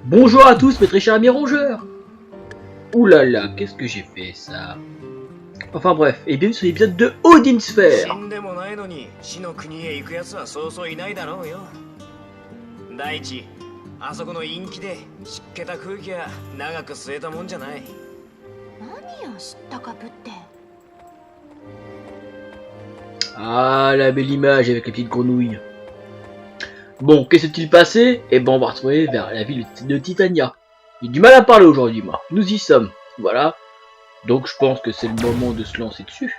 Bonjour à tous mes très chers amis rongeurs. Ouh là là, qu'est-ce que j'ai fait ça? Enfin bref, et bienvenue sur l'épisode de Odin Sphere. Ah, la belle image avec les petites grenouilles. Bon, qu'est-ce qui s'est passé? Eh ben, on va retrouver vers la ville de Titania. J'ai du mal à parler aujourd'hui, moi. Nous y sommes. Voilà. Donc, je pense que c'est le moment de se lancer dessus.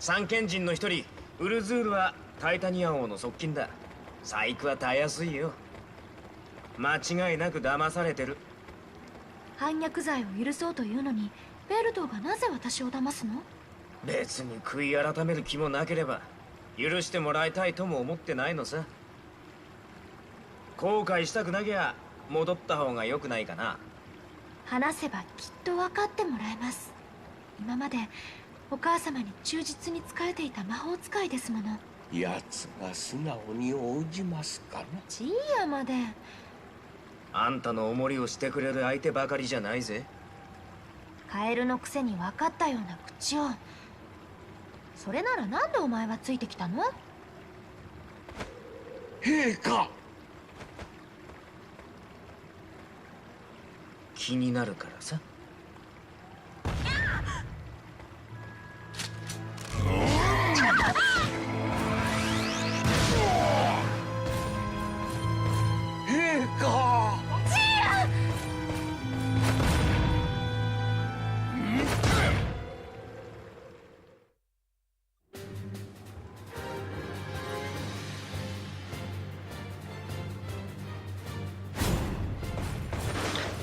三賢人の一人ウルズールはタイタニア王の側近だ。細工はたやすいよ。間違いなく騙されてる。反逆罪を許そうというのにベルトがなぜ私を騙すの？別に悔い改める気もなければ許してもらいたいとも思ってないのさ。後悔したくなきゃ戻った方が良くないかな。話せばきっと分かってもらえます。今までお母様に忠実に仕えていた魔法使いですもの。奴が素直に応じますかな。ジーヤまで。あんたのおもりをしてくれる相手ばかりじゃないぜ。カエルのくせに分かったような口を。それならなんでお前はついてきたの？陛下。気になるからさ。陛下。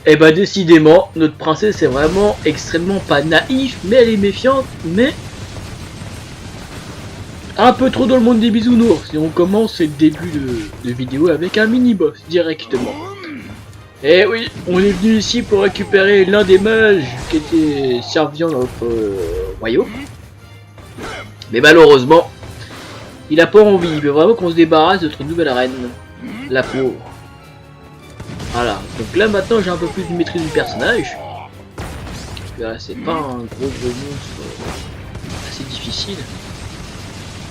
Eh bah décidément, notre princesse est vraiment extrêmement pas naïve, mais elle est méfiante, mais un peu trop dans le monde des bisounours. Et on commence le début de vidéo avec un mini-boss directement. Et oui, on est venu ici pour récupérer l'un des mages qui était serviant dans notre royaume. Mais malheureusement, il a pas envie, il veut vraiment qu'on se débarrasse de notre nouvelle reine. La pauvre. Voilà, donc là maintenant j'ai un peu plus de maîtrise du personnage. Là c'est pas un gros monstre assez difficile.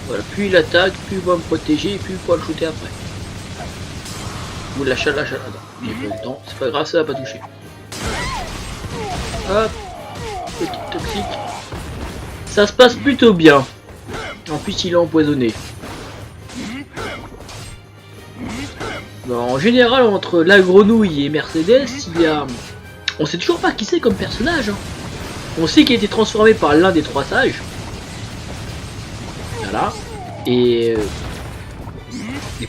Voilà, plus il attaque, plus il va me protéger et plus il pourra le shooter après. Ou l'achat, non, j'ai pas eu le temps, c'est pas grave, ça va pas toucher. Hop, petite toxique. Ça se passe plutôt bien. En plus il est empoisonné. En général, entre la grenouille et Mercedes, il y a... On sait toujours pas qui c'est comme personnage. Hein. On sait qu'il a été transformé par l'un des trois sages. Voilà. Et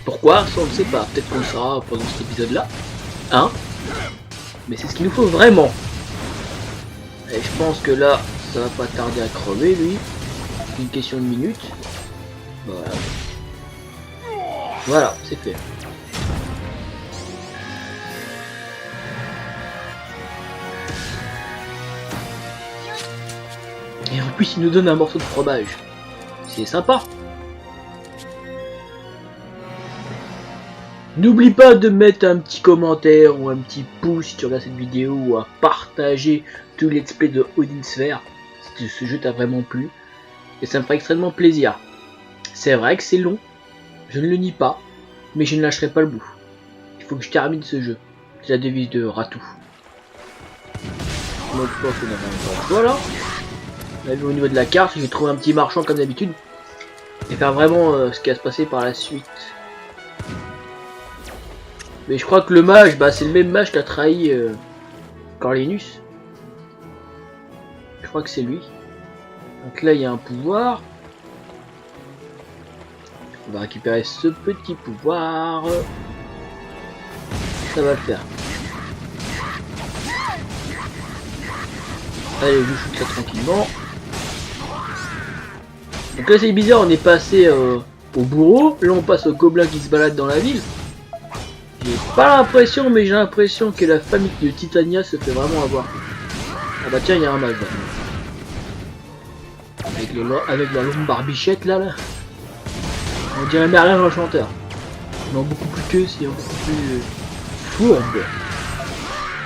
pourquoi, ça on ne sait pas. Peut-être qu'on le saura pendant cet épisode-là. Hein. Mais c'est ce qu'il nous faut vraiment. Et je pense que là, ça va pas tarder à crever, lui. C'est une question de minutes. Voilà. Voilà, c'est fait. Et en plus il nous donne un morceau de fromage. C'est sympa. N'oublie pas de mettre un petit commentaire ou un petit pouce si tu regardes cette vidéo ou à partager tout let's play de Odin Sphere si ce jeu t'a vraiment plu. Et ça me ferait extrêmement plaisir. C'est vrai que c'est long, je ne le nie pas, mais je ne lâcherai pas le bout. Il faut que je termine ce jeu. C'est la devise de Ratou. Voilà. Là, au niveau de la carte, je vais trouver un petit marchand comme d'habitude et faire vraiment ce qui va se passer par la suite. Mais je crois que le mage, bah, c'est le même mage qui a trahi Corlinus. Je crois que c'est lui. Donc là, il y a un pouvoir. On va récupérer ce petit pouvoir. Ça va le faire. Allez, je shoot ça tranquillement. Donc là c'est bizarre, on est passé au bourreau. Là on passe au gobelin qui se balade dans la ville. J'ai pas l'impression, mais j'ai l'impression que la famille de Titania se fait vraiment avoir. Ah bah tiens, il y a un mage là. Avec la longue barbichette là. On dirait Merlin l'Enchanteur. Non, beaucoup plus que c'est beaucoup plus fourbe.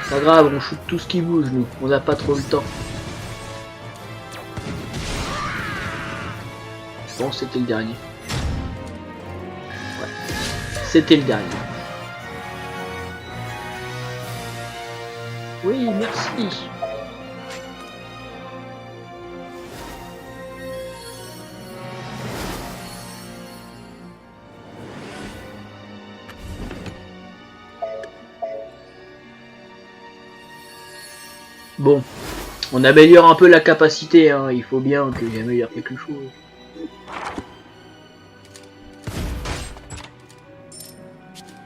Pas grave, on shoot tout ce qui bouge nous. On n'a pas trop le temps. Je pense que c'était le dernier. Ouais. C'était le dernier. Oui, merci. Bon, on améliore un peu la capacité, hein. Il faut bien que j'améliore quelque chose.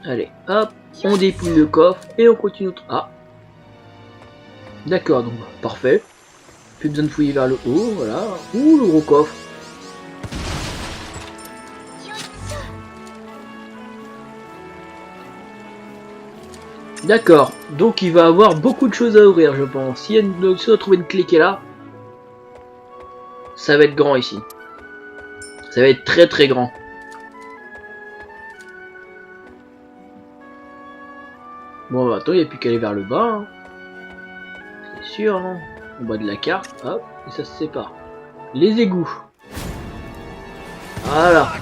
Allez, hop, on dépouille le coffre et on continue notre... Ah, d'accord, donc parfait. Plus besoin de fouiller vers le haut, voilà. Ouh, le gros coffre. D'accord, donc il va avoir beaucoup de choses à ouvrir, je pense. Si on trouve une clé qui est là, ça va être grand ici. Ça va être très très grand. Bon, bah, attends, il n'y a plus qu'à aller vers le bas. Hein. C'est sûr, hein. En bas de la carte, hop, et ça se sépare. Les égouts. Voilà.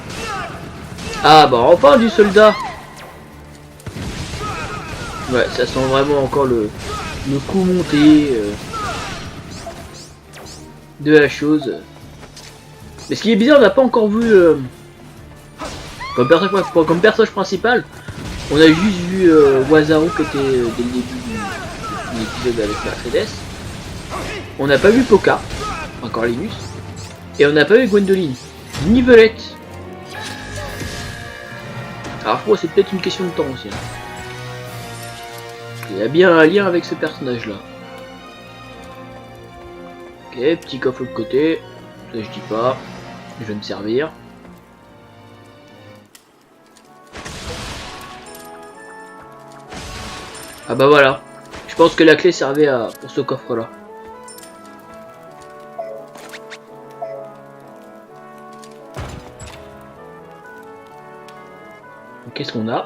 Ah, bah, enfin du soldat. Ouais, ça sent vraiment encore le coup monté de la chose. Mais ce qui est bizarre, on n'a pas encore vu comme personnage principal. On a juste vu Wazaru qui était dès le début de l'épisode avec Mercedes. On n'a pas vu Poka, encore Linus. Et on n'a pas vu Gwendoline, ni Velette. Alors je crois que c'est peut-être une question de temps aussi. Hein. Il y a bien un lien avec ce personnage là. Ok, petit coffre de côté. Ça je dis pas. Je vais me servir. Ah bah voilà. Je pense que la clé servait pour ce coffre là. Qu'est-ce qu'on a?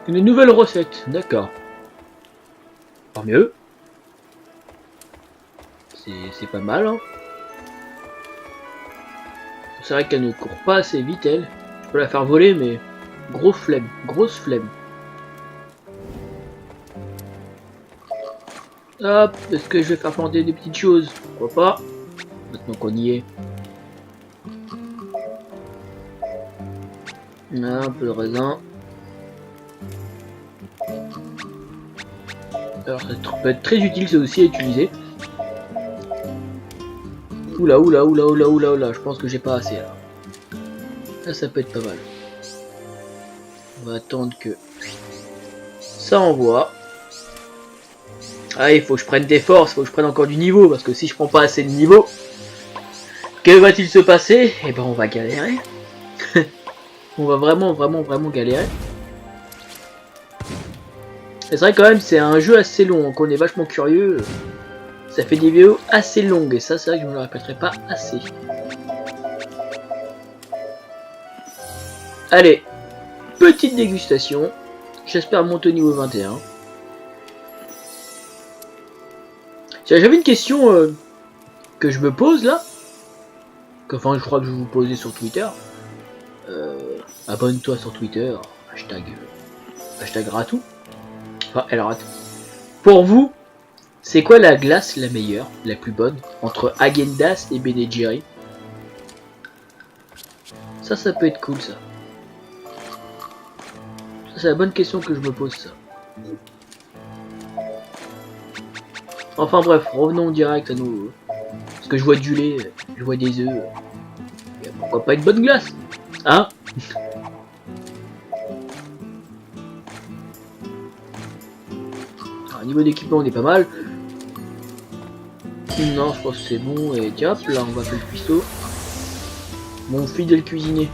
Une nouvelle recette, d'accord. Tant mieux. C'est pas mal. Hein. C'est vrai qu'elle ne court pas assez vite, elle. Je peux la faire voler, mais grosse flemme. Hop, est-ce que je vais faire planter des petites choses? Pourquoi pas? Maintenant qu'on y est. Un peu de raisin. Alors ça peut être très utile, c'est aussi à utiliser. Oula, je pense que j'ai pas assez là. Là ça peut être pas mal. On va attendre que ça envoie. Ah, il faut que je prenne des forces, il faut que je prenne encore du niveau, parce que si je prends pas assez de niveau, que va-t-il se passer? Eh ben on va galérer. On va vraiment galérer. C'est vrai quand même, c'est un jeu assez long, donc on est vachement curieux. Ça fait des vidéos assez longues, et ça c'est vrai que je ne le répéterai pas assez. Allez, petite dégustation. J'espère monter au niveau 21. J'avais une question que je me pose là. Enfin, je crois que je vais vous poser sur Twitter. Abonne-toi sur Twitter. Hashtag Ratou. Enfin, elle rate. Pour vous, c'est quoi la glace la meilleure, la plus bonne, entre Häagen-Dazs et Ben & Jerry? Ça peut être cool ça. Ça c'est la bonne question que je me pose ça. Enfin bref, revenons direct à nous. Parce que je vois du lait, je vois des œufs. Pourquoi pas une bonne glace? Hein? Au niveau d'équipement on est pas mal. Non, je pense que c'est bon. Et tiens, hop, là on va faire le cuistot. Mon fidèle cuisinier.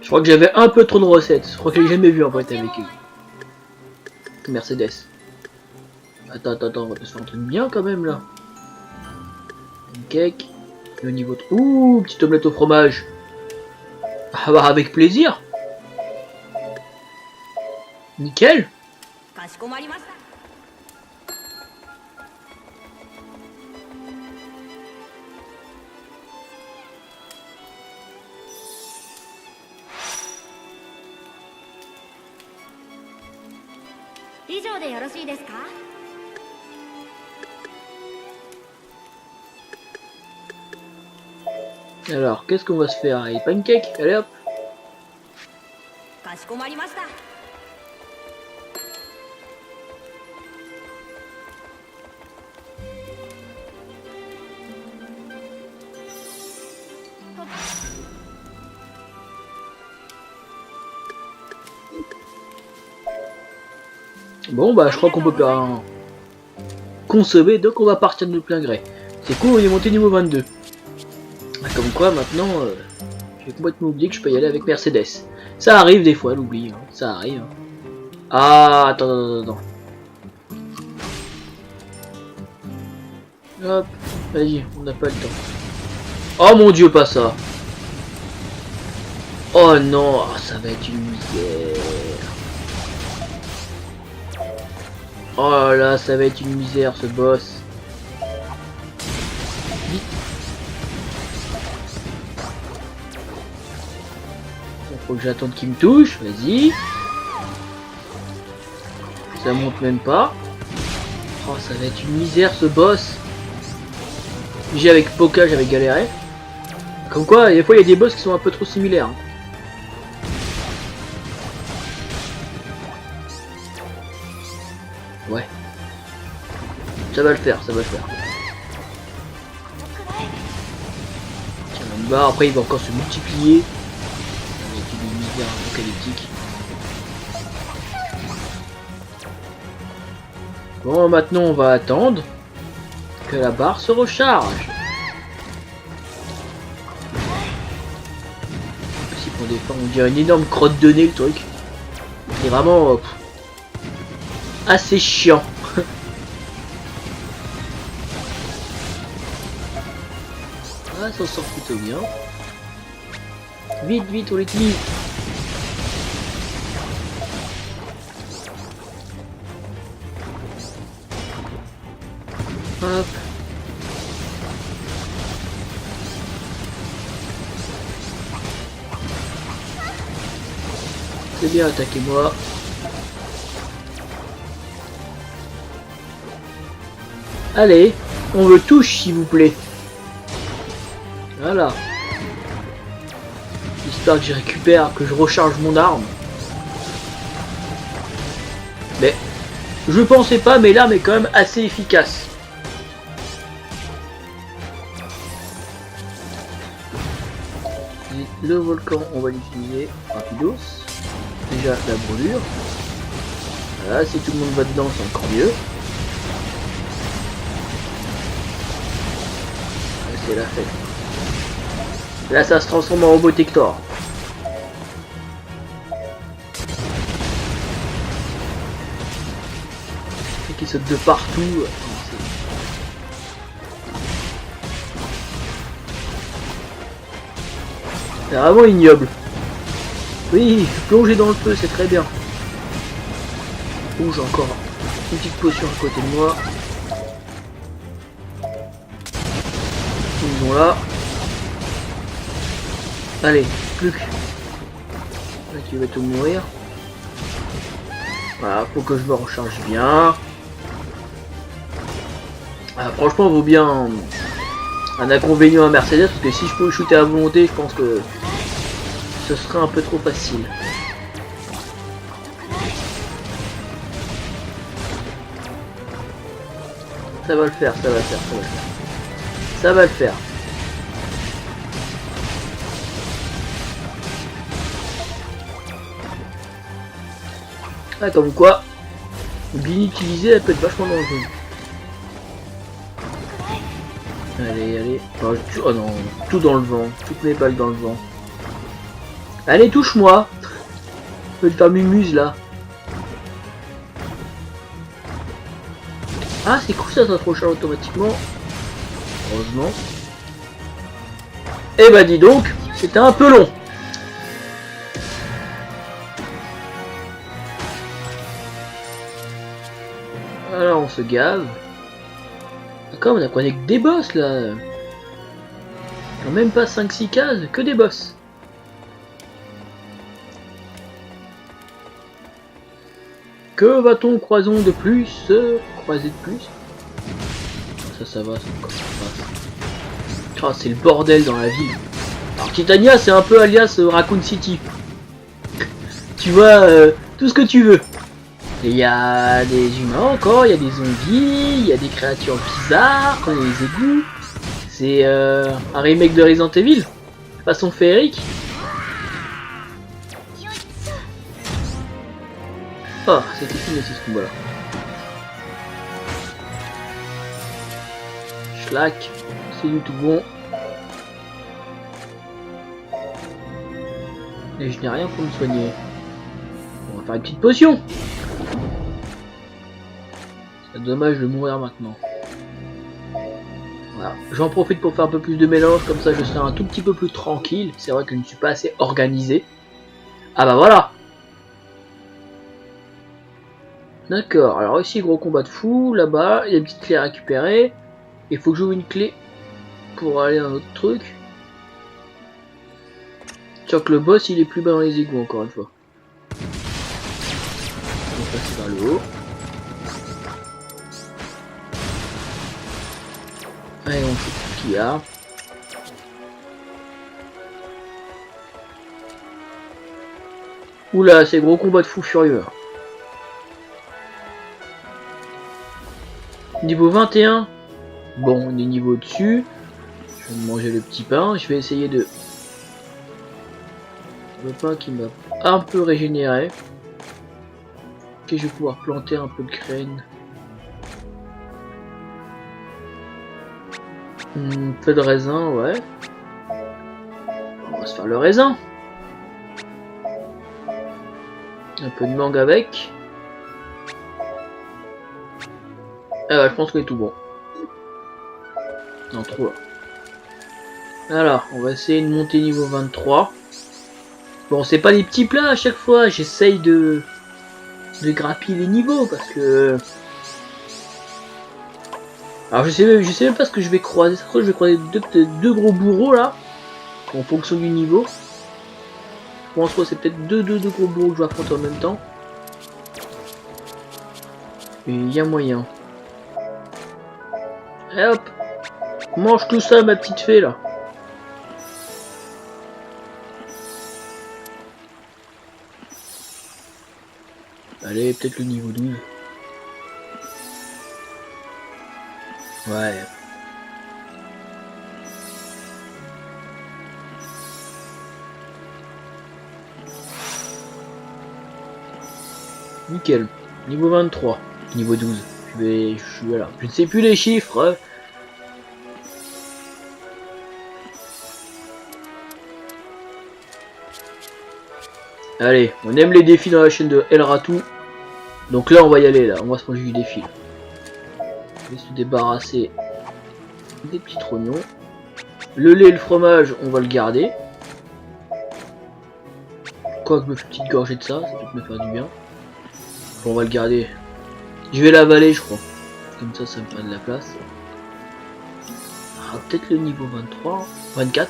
Je crois que j'avais un peu trop de recettes. Je crois que je l'ai jamais vu en fait avec Mercedes. Attends, on va se faire un truc bien quand même là. Une cake. Et au niveau de... Ouh, petite omelette au fromage. Ah bah avec plaisir. Nickel. Alors, qu'est-ce qu'on va se faire? Les pancakes? Allez hop. Bon bah je crois qu'on peut pas consommer, donc on va partir de plein gré. C'est cool, on est monté niveau 22. Comme quoi maintenant, j'ai complètement oublié que je peux y aller avec Mercedes. Ça arrive des fois, l'oubli, hein. Ça arrive. Ah, attends. Hop, vas-y, on n'a pas le temps. Oh mon dieu, pas ça. Oh non, ça va être une misère. Oh là, ça va être une misère ce boss. Vite. Faut que j'attende qu'il me touche, vas-y. Ça monte même pas. Oh, ça va être une misère ce boss. J'ai avec Poka, j'avais galéré. Comme quoi, des fois il y a des boss qui sont un peu trop similaires. Ouais. Ça va le faire, Tiens, une barre, après il va encore se multiplier. Avec une misère apocalyptique. Bon, maintenant on va attendre que la barre se recharge. Si pour des fois on dirait une énorme crotte de nez le truc. C'est vraiment assez chiant. Ah, ça sort plutôt bien. Vite, on l'utilise. Hop. C'est bien, attaquez-moi. Allez, on le touche s'il vous plaît. Voilà. J'espère que je récupère, que je recharge mon arme. Mais je pensais pas, mais l'arme est quand même assez efficace. Le volcan, on va l'utiliser rapidos. Déjà la brûlure. Voilà, si tout le monde va dedans, c'est encore mieux. C'est la fête. Là, ça se transforme en Robotector. Et qui saute de partout. C'est vraiment ignoble. Oui, plonger dans le feu, c'est très bien. Oh, j'ai encore une petite potion à côté de moi. Ils sont là. Allez, plus que... Là, tu vas tout mourir. Voilà, faut que je me recharge bien. Ah, franchement, vaut bien Un inconvénient à Mercedes, parce que si je pouvais shooter à volonté, je pense que ce serait un peu trop facile. Ça va le faire, ça va le faire, ça va le faire. Ça va le faire. Ah, comme quoi, bien utilisée, elle peut être vachement dangereuse. Allez, allez. Oh non, tout dans le vent. Toutes mes balles dans le vent. Allez, touche-moi. Je vais te faire mumuse là. Ah, c'est cool ça, ça se recharge automatiquement. Heureusement. Eh bah dis donc, c'était un peu long. Alors on se gave. D'accord, on a quoi que des boss là. Même pas 5-6 cases, que des boss. Que va-t-on croisons de plus? Croiser de plus? Ça va, c'est encore ça. Oh, c'est le bordel dans la ville. Alors Titania c'est un peu alias Raccoon City. Tu vois, tout ce que tu veux. Il y a des humains encore, il y a des zombies, il y a des créatures bizarres, il y a des égouts. C'est un remake de Resident Evil, façon féerique. Oh, c'était fini aussi ce combat là. Schlack, c'est du tout bon. Et je n'ai rien pour me soigner. On va faire une petite potion. C'est dommage de mourir maintenant. Voilà. J'en profite pour faire un peu plus de mélange, comme ça je serai un tout petit peu plus tranquille. C'est vrai que je ne suis pas assez organisé. Ah bah voilà. D'accord, alors ici gros combat de fou, là-bas, il y a une petite clé à récupérer. Il faut que j'ouvre une clé pour aller dans un autre truc. Tiens que le boss il est plus bas dans les égouts encore une fois. On va passer par le haut. Allez, on fait tout ce qu'il y a. Oula, c'est gros combat de fou furieux. Niveau 21. Bon, on est niveau dessus. Je vais me manger le petit pain. Je vais essayer de... Le pain qui m'a un peu régénéré. Ok, je vais pouvoir planter un peu de graines. Un peu de raisin, ouais. On va se faire le raisin. Un peu de mangue avec. Ah ouais, je pense qu'il est tout bon. Non, trop là. Alors, on va essayer de monter niveau 23. Bon, c'est pas des petits plats à chaque fois. J'essaye de grappiller les niveaux parce que... Alors je sais même pas ce que je vais croiser. Ça se trouve, je vais croiser deux gros bourreaux là. En fonction du niveau. Je pense que c'est peut-être deux gros bourreaux que je vais affronter en même temps. Et il y a moyen. Et hop. Mange tout ça ma petite fée là. Allez, peut-être le niveau 12. Ouais. Nickel. Niveau 23. Niveau 12. Je suis là. Je ne sais plus les chiffres. Allez, on aime les défis dans la chaîne de El Ratou. Donc là, on va y aller, là. On va se manger du défi. On va se débarrasser des petits trognons. Le lait et le fromage, on va le garder. Quoique je me fais une petite gorgée de ça, ça peut me faire du bien. Bon, on va le garder. Je vais l'avaler, je crois. Comme ça me fait de la place. Ah, peut-être le niveau 23, 24.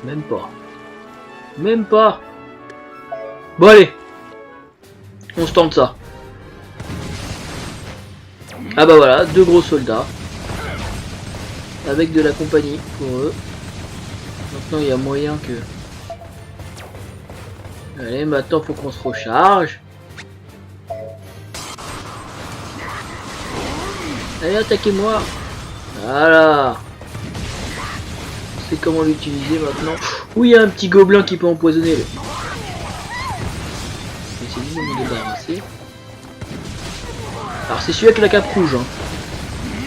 Même pas. Même pas. Bon allez. On se tente ça. Ah bah voilà, deux gros soldats. avec de la compagnie pour eux. Maintenant il y a moyen que... Allez, maintenant faut qu'on se recharge. Allez, attaquez-moi. Voilà. On sait comment l'utiliser maintenant. Oui, il y a un petit gobelin qui peut empoisonner. Essayez de me débarrasser. Alors c'est celui avec la cape rouge. Hein.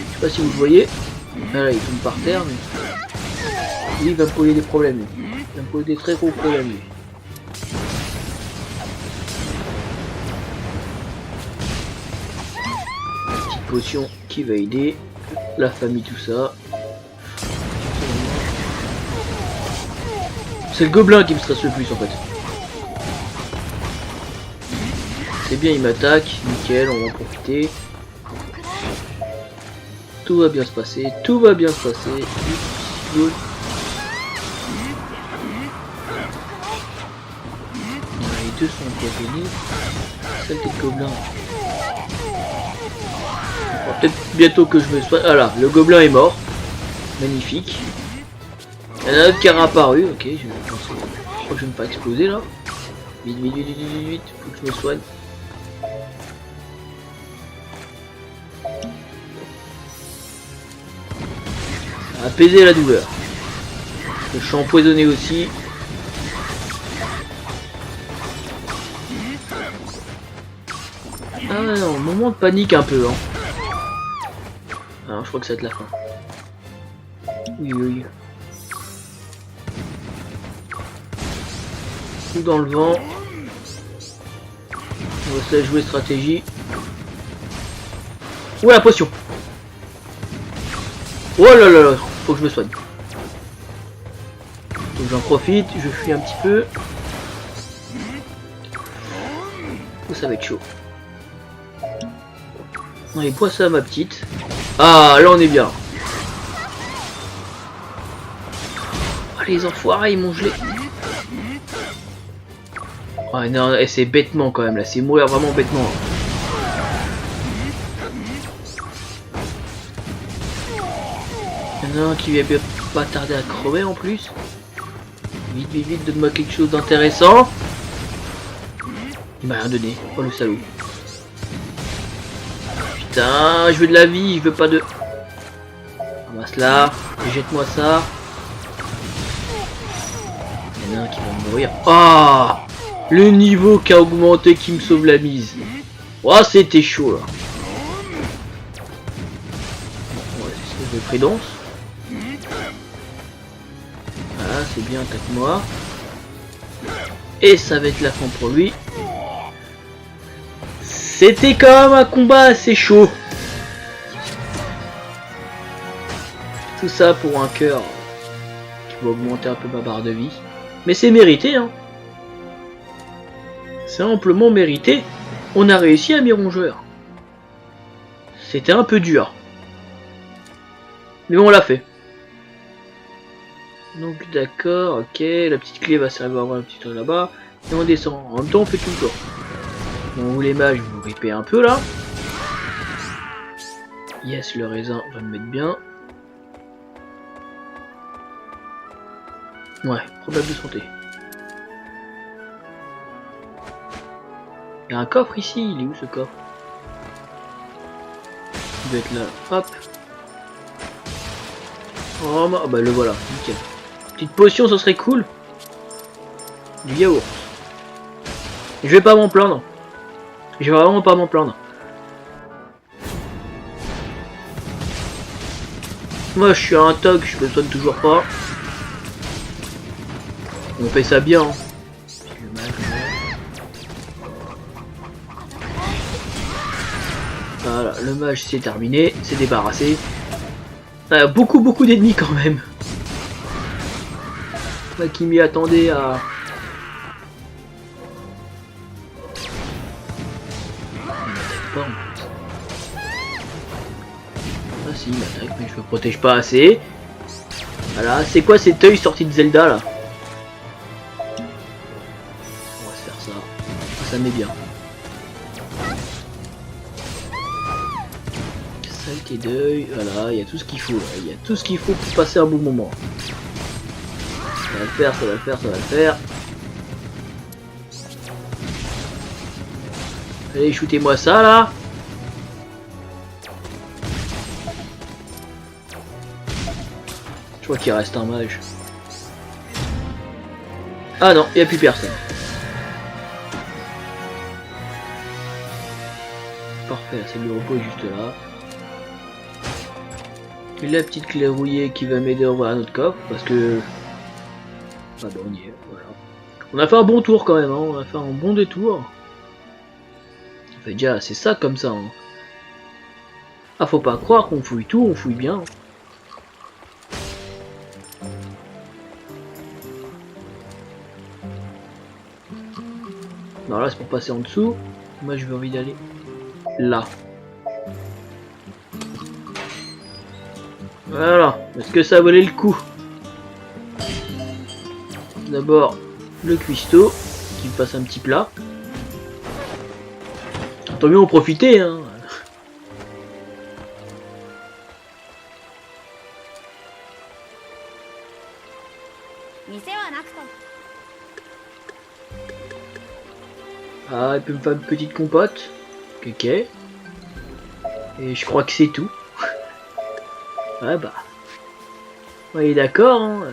Je sais pas si vous le voyez. Voilà, il tombe par terre. Mais... lui, il va me poser des problèmes. Il va me poser des très gros problèmes. Lui. Petite potion qui va aider. La famille, tout ça. C'est le gobelin qui me stresse le plus en fait. C'est bien, il m'attaque. Nickel, on va en profiter. Tout va bien se passer. Tout va bien se passer. Good. Les deux sont empoisonnés. Celle qui est gobelin. Peut-être bientôt que je me soigne. Ah là, le gobelin est mort. Magnifique. Il y en a un autre qui a réapparu. Ok, je crois que je ne vais pas exploser là. Vite, vite, vite, vite, vite, vite. Faut que je me soigne. Apaiser la douleur. Je suis empoisonné aussi. Ah non, moment de panique un peu. Hein. Alors, je crois que ça va être la fin. Oui, oui. Tout dans le vent. On va se la jouer stratégie. Où est la potion? Oh là là là, faut que je me soigne. Donc j'en profite, je fuis un petit peu. Oh, ça va être chaud. Allez, bois ça ma petite. Ah, là on est bien. Oh, les enfoirés, ils m'ont gelé. Oh non, c'est bêtement quand même là, c'est mourir vraiment bêtement. Il y en a un qui va pas tarder à crever en plus. Vite, vite, vite, donne-moi quelque chose d'intéressant. Il m'a rien donné. Oh le salaud. Putain, je veux de la vie, je veux pas de... Ramasse là, jette-moi ça. Il y en a un qui va mourir. Ah, le niveau qui a augmenté qui me sauve la mise. Oh, c'était chaud là. Bon, ouais, c'est de prudence. Voilà, c'est bien, attaque-moi. Et ça va être la fin pour lui. C'était quand même un combat assez chaud. Tout ça pour un cœur qui va augmenter un peu ma barre de vie. Mais c'est mérité, hein. C'est amplement mérité. On a réussi à mi-rongeur. C'était un peu dur. Mais on l'a fait. Donc d'accord, ok. La petite clé va servir à avoir un petit truc là-bas. Et on descend. En même temps, on fait tout le tour. Bon, vous les mages, vous ripez un peu là. Yes, le raisin va me mettre bien. Ouais, problème de santé. Il y a un coffre ici, il est où ce coffre? Il doit être là, hop. Oh bah le voilà, nickel. Petite potion, ça serait cool. Du yaourt. Je vais pas m'en plaindre. Je vais vraiment pas m'en plaindre. Moi je suis un toc, je me soigne toujours pas. On fait ça bien. Hein. Voilà, le mage c'est terminé, c'est débarrassé. Beaucoup d'ennemis quand même. Moi qui m'y attendais à... Pas, en fait. Ah si, il m'attaque, mais je me protège pas assez. Voilà, c'est quoi cet œil sorti de Zelda là? On va se faire ça. Ça met bien. Saleté d'œil, voilà, il y a tout ce qu'il faut, il y a tout ce qu'il faut pour passer un bon moment. Ça va le faire, ça va le faire, ça va le faire. Allez, shootez-moi ça là. Je crois qu'il reste un mage. Ah non, il n'y a plus personne. Parfait, c'est le repos juste là. Et la petite clé rouillée qui va m'aider à ouvrir un autre coffre parce que... Ah bah on y est, voilà. On a fait un bon tour quand même, hein. On a fait un bon détour. Ça fait déjà assez ça comme ça. Hein. Ah faut pas croire qu'on fouille tout, on fouille bien. Non là c'est pour passer en dessous. Moi je veux envie d'aller là. Voilà, est-ce que ça valait le coup? D'abord le cuistot qui me passe un petit plat. Tant mieux en profiter hein. Ah, il peut me faire une petite compote. Ok. Et je crois que c'est tout. Ouais bah. Ouais, d'accord. Hein.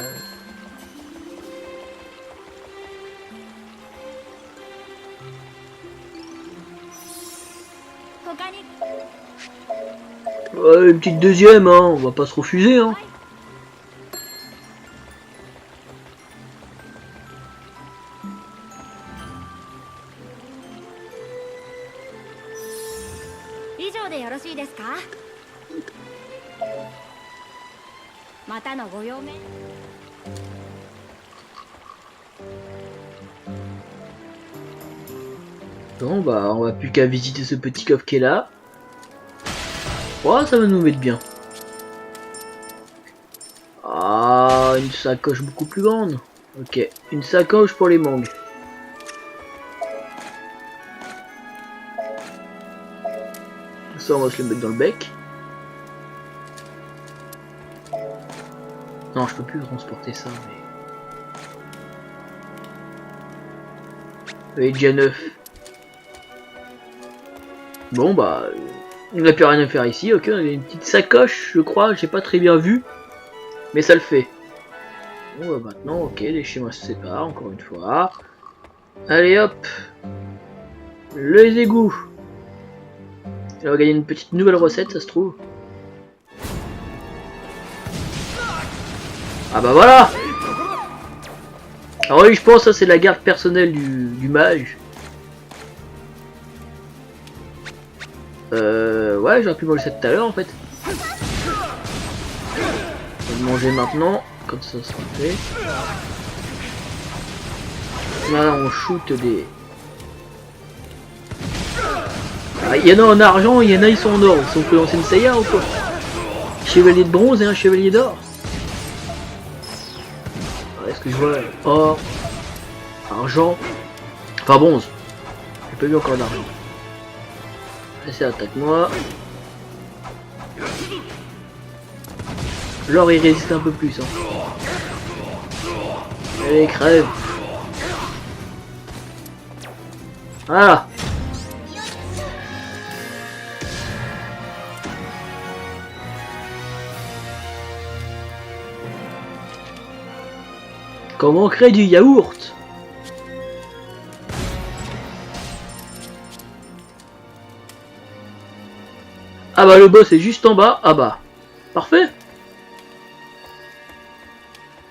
Ouais, une petite deuxième, hein. On va pas se refuser. Hein. Bon bah on va plus qu'à visiter ce petit coffre qui est là. Oh ça va nous mettre bien. Ah une sacoche beaucoup plus grande. Ok, une sacoche pour les mangues. Ça on va se le mettre dans le bec. Non je peux plus transporter ça mais... Il est déjà neuf. Bon bah, on n'a plus rien à faire ici, ok, on a une petite sacoche je crois, j'ai pas très bien vu, mais ça le fait. Bon bah maintenant, ok, les schémas se séparent encore une fois. Allez hop, les égouts. On va gagner une petite nouvelle recette ça se trouve. Ah bah voilà. Alors oui je pense que ça c'est la garde personnelle du mage. Ouais, j'aurais pu manger ça tout à l'heure en fait. On va le manger maintenant, comme ça sera fait. Là on shoot des... Ah, il y en a en argent, il y en a ils sont en or. Ils sont que l'ancienne Seiya ou quoi? Chevalier de bronze et un chevalier d'or. Est-ce que je vois or, argent, enfin bronze. J'ai pas vu encore d'argent. Allez, attaque-moi. L'or il résiste un peu plus. Hein. Allez, crève. Voilà. Comment créer du yaourt? Ah bah le boss est juste en bas. Ah bah. Parfait.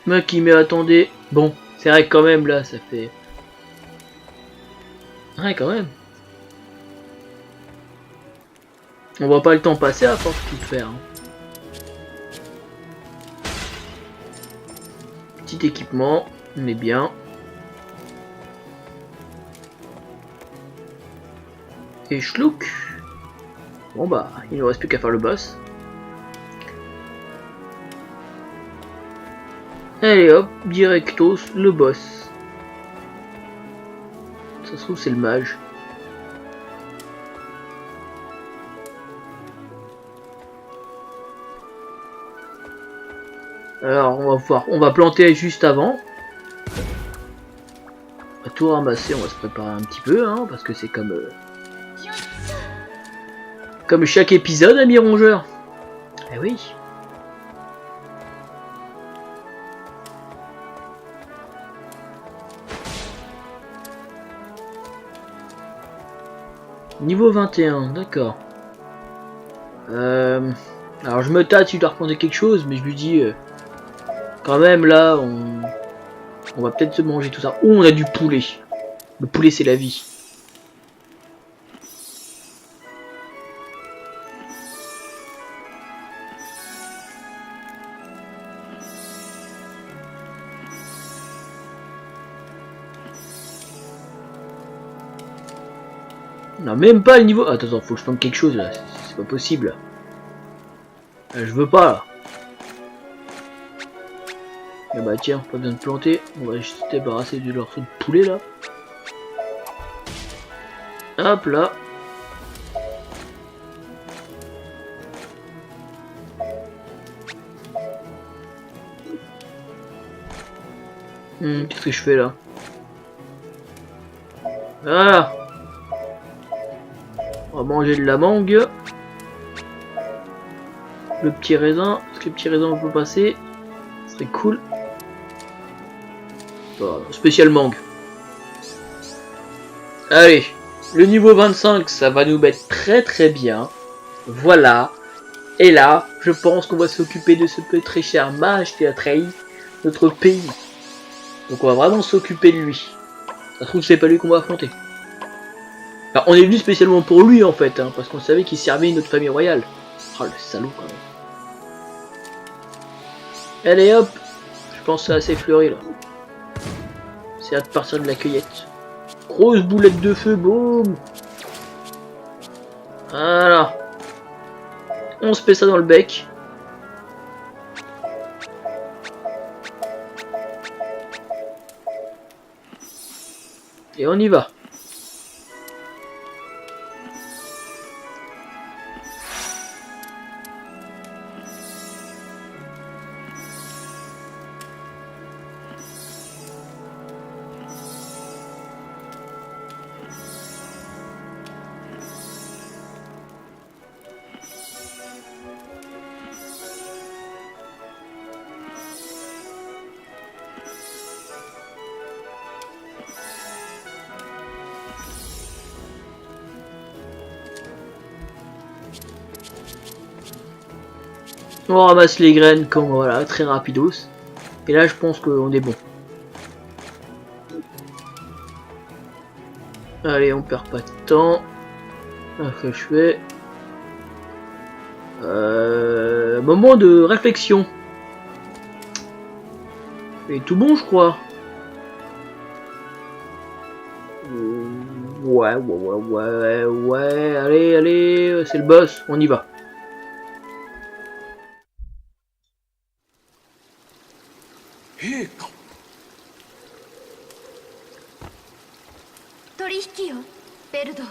Mec qui attendez. Bon, c'est vrai que quand même là ça fait... Ouais quand même. On voit pas le temps passer à force de tout faire. Hein. Petit équipement, on est bien. Et schlouk. Bon bah, il ne reste plus qu'à faire le boss. Allez hop, directos, le boss. Ça se trouve c'est le mage. Alors on va voir, on va planter juste avant. On va tout ramasser, on va se préparer un petit peu, hein, parce que c'est comme chaque épisode, ami rongeur. Eh oui. Niveau 21, d'accord. Alors je me tâte, il doit reprendre quelque chose, mais je lui dis quand même là, on va peut-être se manger tout ça. Oh, on a du poulet. Le poulet c'est la vie. On a même pas le niveau. Attends, faut que je plante quelque chose là. C'est pas possible. Je veux pas là. Et bah tiens, pas besoin de planter. On va juste se débarrasser du morceau de poulet là. Hop là. Qu'est-ce que je fais là? Ah, on va manger de la mangue. Le petit raisin. Est-ce que le petit raisin on peut passer? Ce serait cool. Voilà, spécial mangue. Allez, le niveau 25, ça va nous mettre très bien. Voilà. Et là, je pense qu'on va s'occuper de ce très cher mage qui a trahi notre pays. Donc on va vraiment s'occuper de lui. Ça se trouve c'est pas lui qu'on va affronter. Alors, on est venu spécialement pour lui en fait, hein, parce qu'on savait qu'il servait notre famille royale. Oh le salaud quand même. Allez hop. Je pense que c'est assez fleuri là. C'est hâte de partir de la cueillette. Grosse boulette de feu, boum. Voilà. On se met ça dans le bec. Et on y va. On ramasse les graines comme voilà, très rapidos. Et là je pense qu'on est bon. Allez, on perd pas de temps. Qu'est-ce que je fais? Moment de réflexion. Et tout bon je crois. Ouais, allez, c'est le boss, on y va.取引よベルド。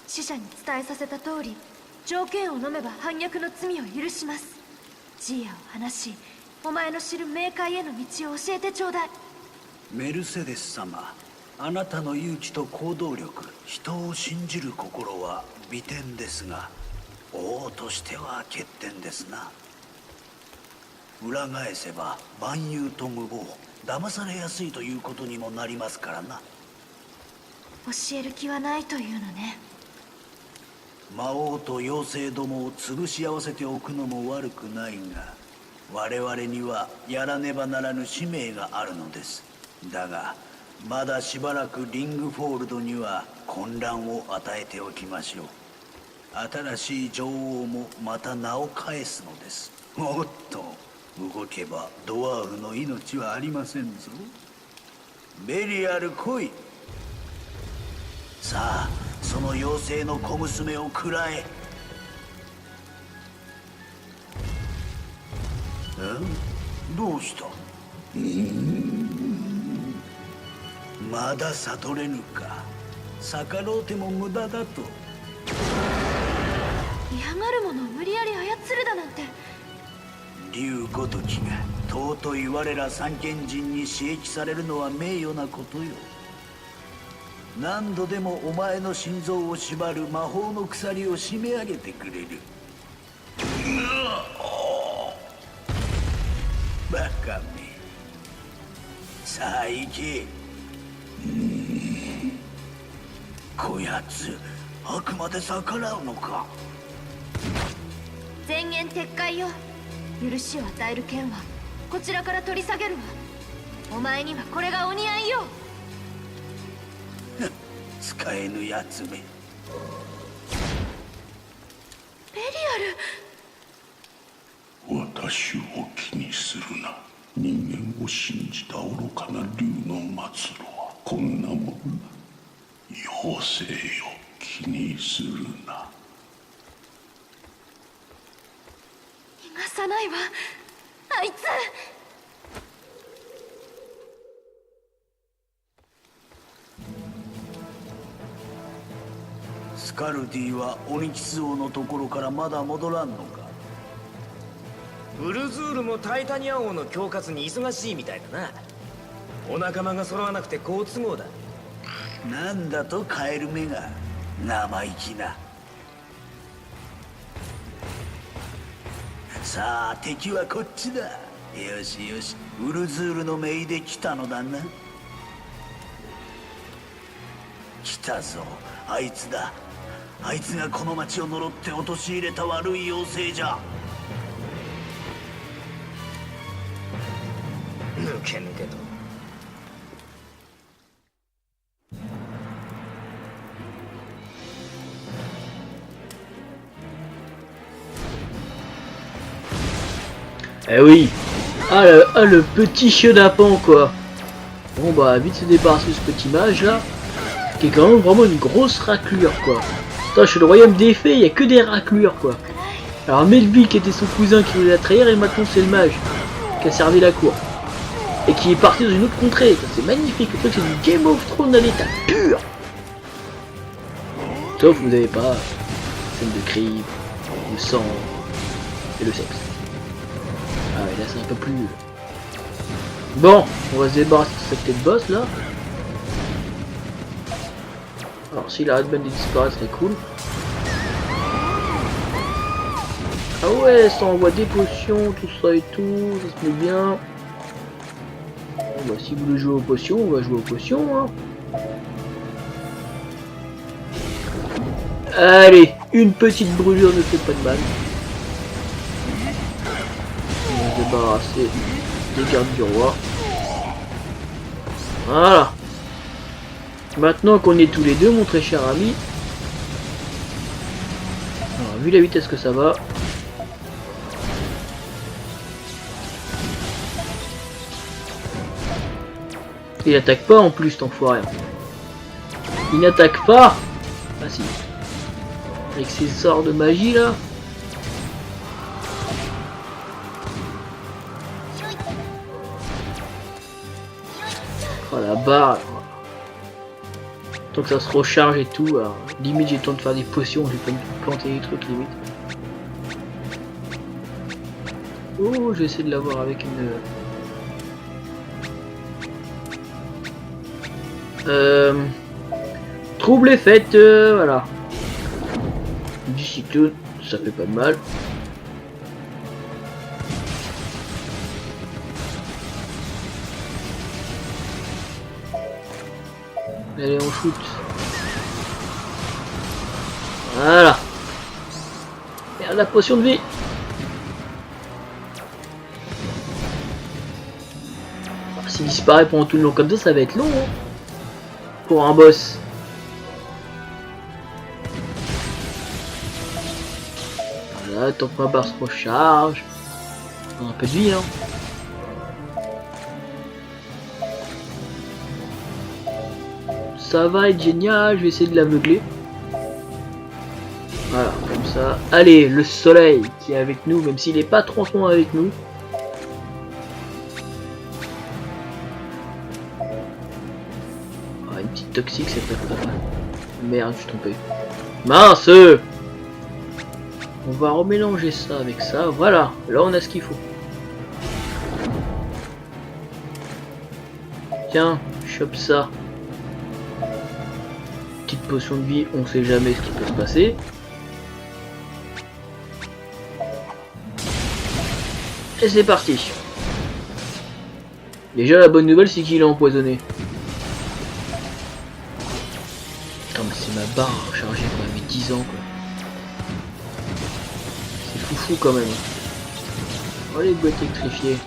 使者に伝えさせた通り、条件を飲めば反逆の罪を許します。ジーヤを話し、お前の知る冥界への道を教えてちょうだい。メルセデス様、あなたの勇気と行動力、人を信じる心は美点ですが、王としては欠点ですな。裏返せば蛮勇と無謀、騙されやすいということにもなりますからな。教える気はないというのね。魔王と妖精どもを潰し合わせておくのも悪くないが、我々にはやらねばならぬ使命があるのです。だがまだしばらくリングフォールドには混乱を与えておきましょう。新しい女王もまた名を返すのです。おっと、動けばドワーフの命はありませんぞ。ベリアル来い。さあ、その妖精の小娘を食らえ。どうした？まだ悟れぬか。逆ろうても無駄だと。嫌がるものを無理やり操るだなんて。竜ごときが尊い我ら三賢人に刺激されるのは名誉なことよ。何度でもお前の心臓を縛る魔法の鎖を締め上げてくれる。バカめ。さあ行け。こやつあくまで逆らうのか。前言撤回よ。許しを与える剣はこちらから取り下げるわ。お前にはこれがお似合いよ。使えぬやつめ。ベリアル。私を気にするな。人間を信じた愚かな竜の末路はこんなもんだ。妖精よ、気にするな。逃がさないわ、あいつ。スカルディはオニキス王のところからまだ戻らんのか。ウルズールもタイタニア王の恐喝に忙しいみたいだな。お仲間が揃わなくて好都合だ。なんだとカエル目が生意気な。さあ敵はこっちだ。よしよし、ウルズールの姪で来たのだな。来たぞ、あいつだ。あいつがこの町を呪って陥れた悪い妖精じゃ。抜け抜けと。Eh oui. Le petit chenapan quoi. Bon bah vite se débarrasser de ce petit mage là. Qui est quand même vraiment une grosse raclure quoi. Attends, je suis le royaume des fées, il y a que des raclures quoi. Alors Melville qui était son cousin qui voulait la trahir, et maintenant c'est le mage qui a servi la cour. Et qui est parti dans une autre contrée. C'est magnifique, le truc c'est du Game of Thrones à l'état pur. Sauf vous n'avez pas scène de cri, le sang et le sexe. Ah ouais, là c'est un peu plus... Bon, on va se débarrasser de cette tête boss là. Alors si la Redband disparaît, c'est cool. Ah ouais, ça envoie des potions, tout ça et tout, ça se met bien. Bon bah si vous voulez jouer aux potions, on va jouer aux potions hein. Allez, une petite brûlure ne fait pas de mal. On va se débarrasser des gardes du roi. Voilà. Maintenant qu'on est tous les deux, mon très cher ami. Alors, vu la vitesse que ça va. Il attaque pas en plus, cet enfoiré. Il n'attaque pas. Ah si. Avec ses sorts de magie là. Oh la barre. Tant que ça se recharge et tout, alors, limite j'ai le temps de faire des potions, j'ai pas de planter des trucs limite. Oh, je vais essayer de l'avoir avec une... Trouble est faite, voilà. Du cyclone, ça fait pas de mal. Allez, on shoot. Voilà. Merde, la potion de vie. S'il disparaît pendant tout le long comme ça va être long hein, pour un boss. Voilà, tant que ma barre se recharge. Un peu de vie hein. Ça va être génial, je vais essayer de l'aveugler. Voilà, comme ça. Allez, le soleil qui est avec nous, même s'il n'est pas trop loin avec nous. Ah, une petite toxique, c'est peut-être pas mal. Merde, je suis trompé. Mince! On va remélanger ça avec ça. Voilà, là on a ce qu'il faut. Tiens, chope ça. Petite potion de vie, on sait jamais ce qui peut se passer. Et c'est parti. Déjà la bonne nouvelle c'est qu'il est empoisonné. Putain mais c'est ma barre rechargée quoi, elle met 10 ans quoi. C'est foufou quand même. Oh les boîtes électrifiées.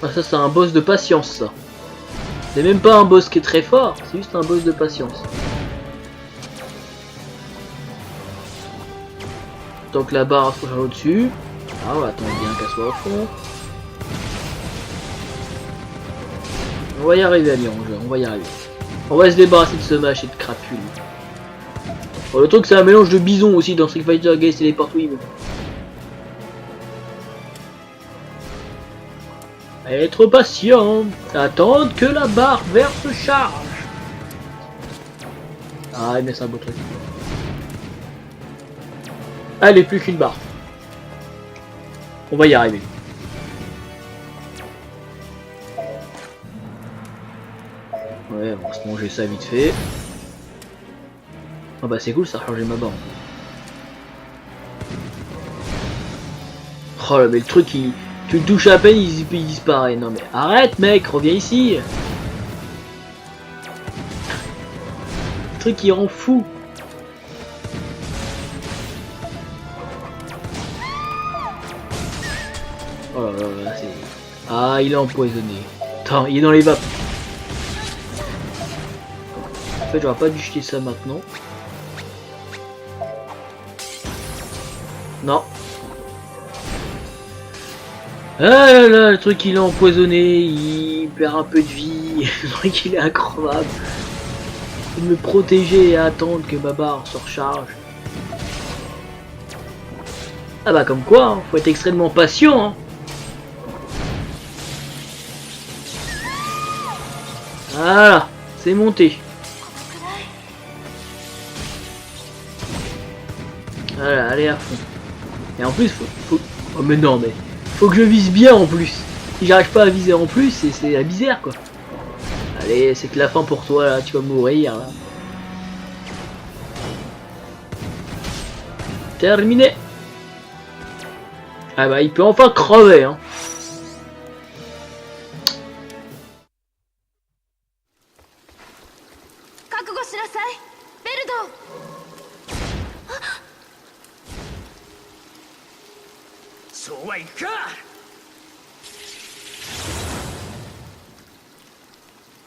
Ah ça c'est un boss de patience ça. C'est même pas un boss qui est très fort, c'est juste un boss de patience. Tant que la barre se recharge au-dessus. Ah ouais, attends bien qu'elle soit au fond. On va y arriver Amiron, on va y arriver. On va se débarrasser de ce match et de crapules. Bon, le truc c'est un mélange de bison aussi dans Street Fighter Guys Teleport Wii. Être patient, attendre que la barre verte se charge. Ah mais c'est un beau truc. Allez, plus qu'une barre. On va y arriver. Ouais, on va se manger ça vite fait. Ah bah c'est cool, ça a changé ma barre. Oh là mais le truc il... Tu le touches à peine, il disparaît. Non mais arrête mec, reviens ici. Le truc il rend fou. Oh là là, là c'est... Ah il est empoisonné. Attends, il est dans les vapes. En fait j'aurais pas dû jeter ça maintenant. Non. Ah là là, le truc il est empoisonné, il perd un peu de vie, le truc il est incroyable. Faut me protéger et attendre que ma barre se recharge. Ah bah comme quoi, hein, faut être extrêmement patient. Hein. Voilà, c'est monté. Voilà, allez à fond. Et en plus, faut... Oh mais non mais... Faut que je vise bien en plus. Si j'arrive pas à viser en plus, c'est la misère quoi. Allez, c'est que la fin pour toi là, tu vas mourir là. Terminé. Ah bah il peut enfin crever hein.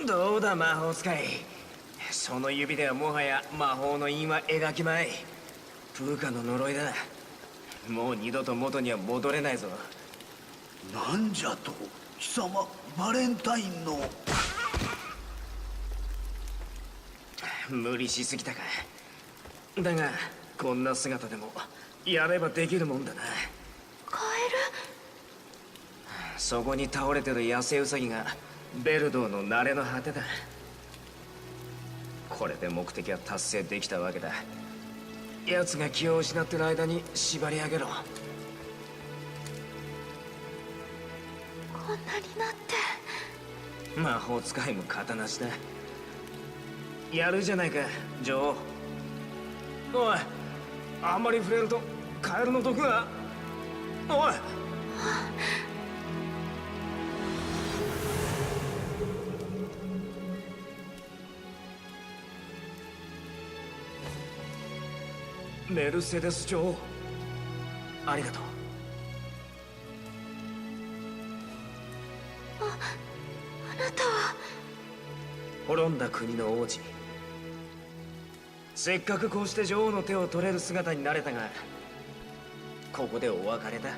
どうだ魔法使い。その指ではもはや魔法の印は描きまい。プーカの呪いだ。もう二度と元には戻れないぞ。なんじゃと貴様バレンタインの。無理しすぎたか。だがこんな姿でもやればできるもんだな。カエル。そこに倒れてる野生ウサギがベルドーの慣れの果てだ。これで目的は達成できたわけだ。奴が気を失ってる間に縛り上げろ。こんなになって。魔法使いも型なしだ。やるじゃないか女王。おい、あんまり触れるとカエルの毒が。おい。メルセデス女王、ありがとう。あなたは滅んだ国の王子。せっかくこうして女王の手を取れる姿になれたが、ここでお別れだ。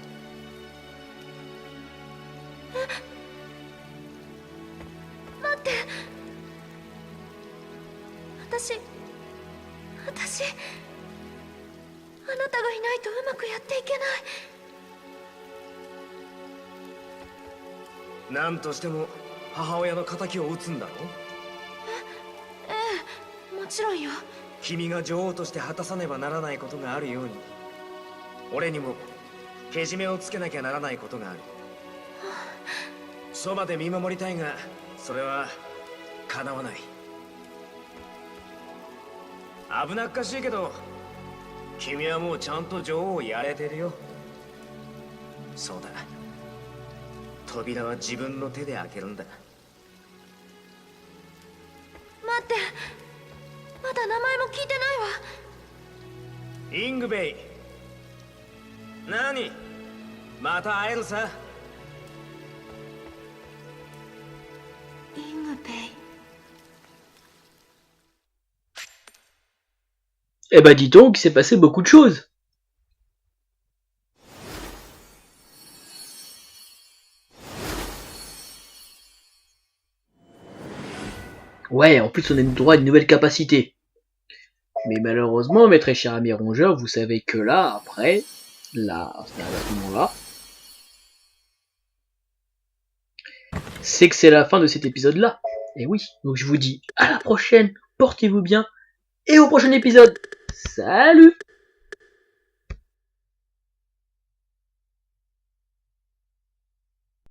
待って。私あなたがいないとうまくやっていけない。何としても母親の敵を討つんだろう。ええ、もちろんよ。君が女王として果たさねばならないことがあるように、俺にもけじめをつけなきゃならないことがある。そばで見守りたいが、それは叶わない。危なっかしいけど、君はもうちゃんと女王をやれてるよ。そうだ、扉は自分の手で開けるんだ。待って、まだ名前も聞いてないわ。イングベイ。何、また会えるさ。イングベイ。Eh bah dis donc, il s'est passé beaucoup de choses. Ouais, en plus on a droit à une nouvelle capacité. Mais malheureusement, mes très chers amis rongeurs, vous savez que là, après, là, à ce moment-là, c'est que c'est la fin de cet épisode-là. Et oui, donc je vous dis à la prochaine, portez-vous bien, et au prochain épisode. Salut!